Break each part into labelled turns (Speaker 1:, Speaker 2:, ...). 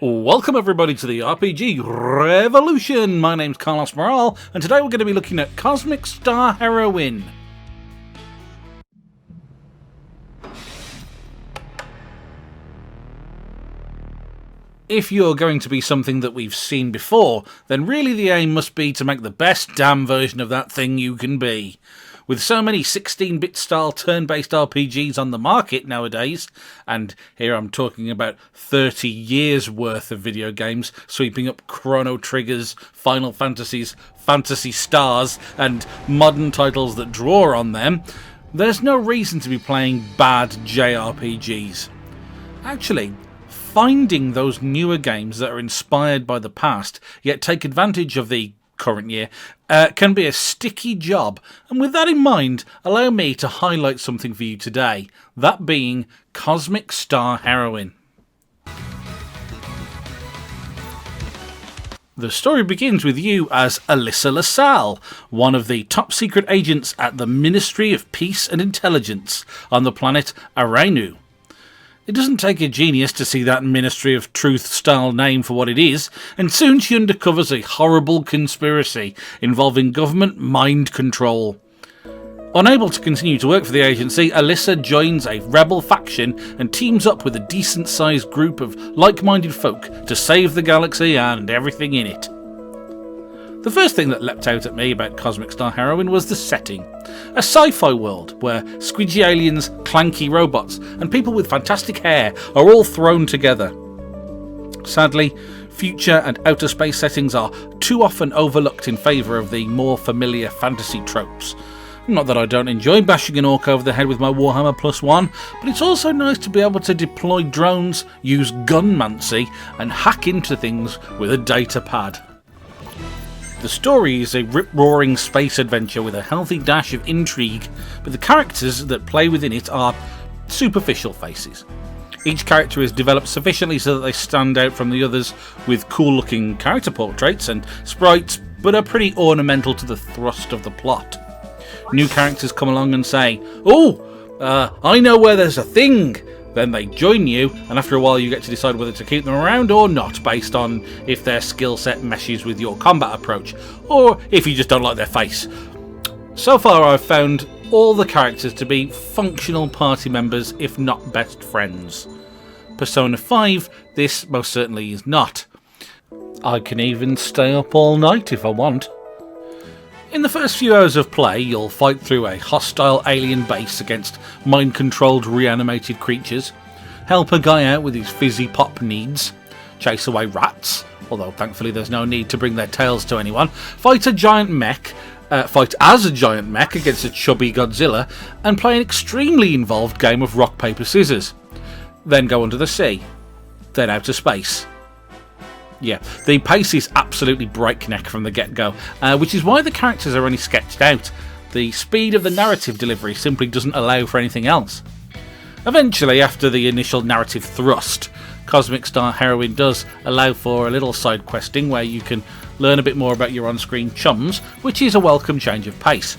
Speaker 1: Welcome everybody to the RPG Revolution. My name's Karlos Morale, and today we're going to be looking at Cosmic Star Heroine. If you're going to be something that we've seen before, then really the aim must be to make the best damn version of that thing you can be. With so many 16-bit style turn-based RPGs on the market nowadays, and here I'm talking about 30 years worth of video games, sweeping up Chrono Triggers, Final Fantasies, Phantasy Stars, and modern titles that draw on them, there's no reason to be playing bad JRPGs. Actually, finding those newer games that are inspired by the past, yet take advantage of the current year, can be a sticky job, and with that in mind, allow me to highlight something for you today, that being Cosmic Star Heroine. The story begins with you as Alyssa LaSalle, one of the top secret agents at the Ministry of Peace and Intelligence on the planet Arainu. It doesn't take a genius to see that Ministry of Truth-style name for what it is, and soon she uncovers a horrible conspiracy involving government mind control. Unable to continue to work for the agency, Alyssa joins a rebel faction and teams up with a decent-sized group of like-minded folk to save the galaxy and everything in it. The first thing that leapt out at me about Cosmic Star Heroine was the setting. A sci-fi world where squidgy aliens, clanky robots, and people with fantastic hair are all thrown together. Sadly, future and outer space settings are too often overlooked in favour of the more familiar fantasy tropes. Not that I don't enjoy bashing an orc over the head with my Warhammer +1, but it's also nice to be able to deploy drones, use gunmancy, and hack into things with a data pad. The story is a rip-roaring space adventure with a healthy dash of intrigue, but the characters that play within it are superficial faces. Each character is developed sufficiently so that they stand out from the others with cool-looking character portraits and sprites, but are pretty ornamental to the thrust of the plot. New characters come along and say, "Oh, I know where there's a thing." Then they join you, and after a while you get to decide whether to keep them around or not, based on if their skill set meshes with your combat approach, or if you just don't like their face. So far I've found all the characters to be functional party members, if not best friends. Persona 5, this most certainly is not. I can even stay up all night if I want. In the first few hours of play, you'll fight through a hostile alien base against mind-controlled reanimated creatures, help a guy out with his fizzy pop needs, chase away rats, although thankfully there's no need to bring their tails to anyone, fight as a giant mech against a chubby Godzilla, and play an extremely involved game of rock, paper, scissors. Then go under the sea, then out to space. Yeah, the pace is absolutely breakneck from the get-go, which is why the characters are only sketched out. The speed of the narrative delivery simply doesn't allow for anything else. Eventually, after the initial narrative thrust, Cosmic Star Heroine does allow for a little side questing where you can learn a bit more about your on-screen chums, which is a welcome change of pace.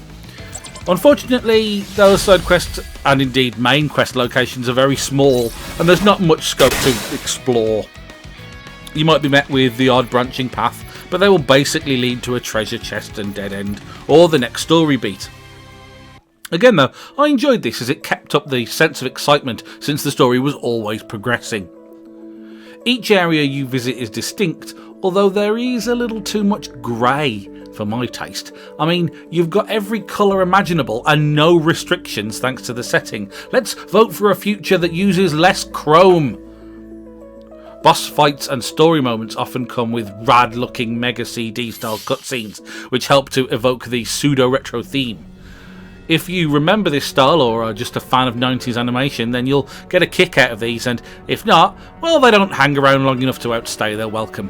Speaker 1: Unfortunately, those side quests, and indeed main quest locations, are very small, and there's not much scope to explore. You might be met with the odd branching path, but they will basically lead to a treasure chest and dead end, or the next story beat. Again though, I enjoyed this as it kept up the sense of excitement since the story was always progressing. Each area you visit is distinct, although there is a little too much grey for my taste. I mean, you've got every colour imaginable and no restrictions thanks to the setting. Let's vote for a future that uses less chrome. Boss fights and story moments often come with rad-looking Mega CD-style cutscenes, which help to evoke the pseudo-retro theme. If you remember this style or are just a fan of 90s animation, then you'll get a kick out of these, and if not, well, they don't hang around long enough to outstay their welcome.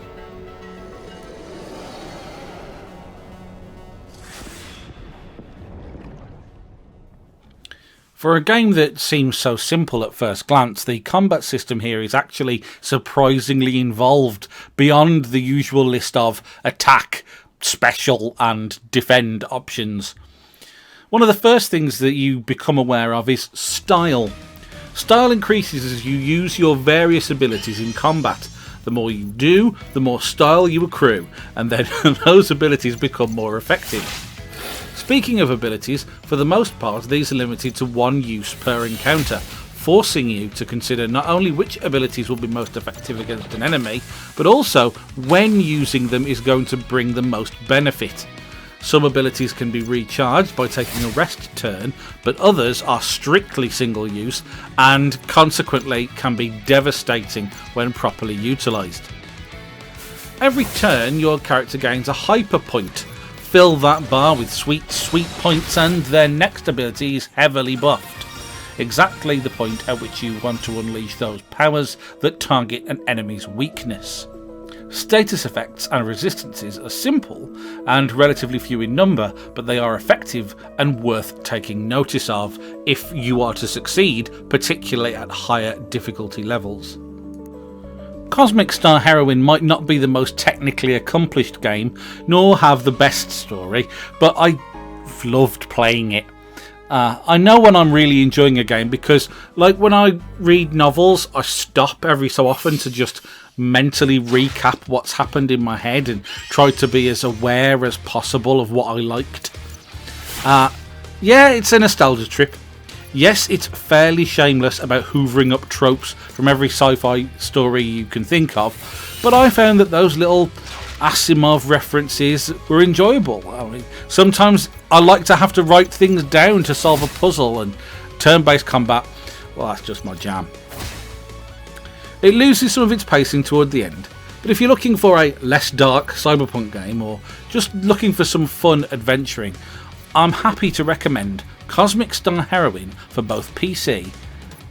Speaker 1: For a game that seems so simple at first glance, the combat system here is actually surprisingly involved beyond the usual list of attack, special and defend options. One of the first things that you become aware of is style. Style increases as you use your various abilities in combat. The more you do, the more style you accrue, and then those abilities become more effective. Speaking of abilities, for the most part these are limited to one use per encounter, forcing you to consider not only which abilities will be most effective against an enemy, but also when using them is going to bring the most benefit. Some abilities can be recharged by taking a rest turn, but others are strictly single use and consequently can be devastating when properly utilised. Every turn your character gains a hyper point. Fill that bar with sweet points and their next ability is heavily buffed. Exactly the point at which you want to unleash those powers that target an enemy's weakness. Status effects and resistances are simple and relatively few in number, but they are effective and worth taking notice of if you are to succeed, particularly at higher difficulty levels. Cosmic Star Heroine might not be the most technically accomplished game, nor have the best story, but I've loved playing it. I know when I'm really enjoying a game because, like when I read novels, I stop every so often to just mentally recap what's happened in my head and try to be as aware as possible of what I liked. Yeah, it's a nostalgia trip. Yes, it's fairly shameless about hoovering up tropes from every sci-fi story you can think of, but I found that those little Asimov references were enjoyable. I mean, sometimes I like to have to write things down to solve a puzzle, and turn-based combat, well, that's just my jam. It loses some of its pacing toward the end, but if you're looking for a less dark cyberpunk game or just looking for some fun adventuring, I'm happy to recommend Cosmic Star Heroine for both PC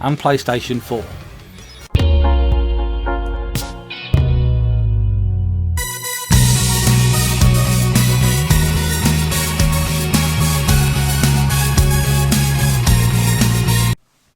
Speaker 1: and PlayStation 4.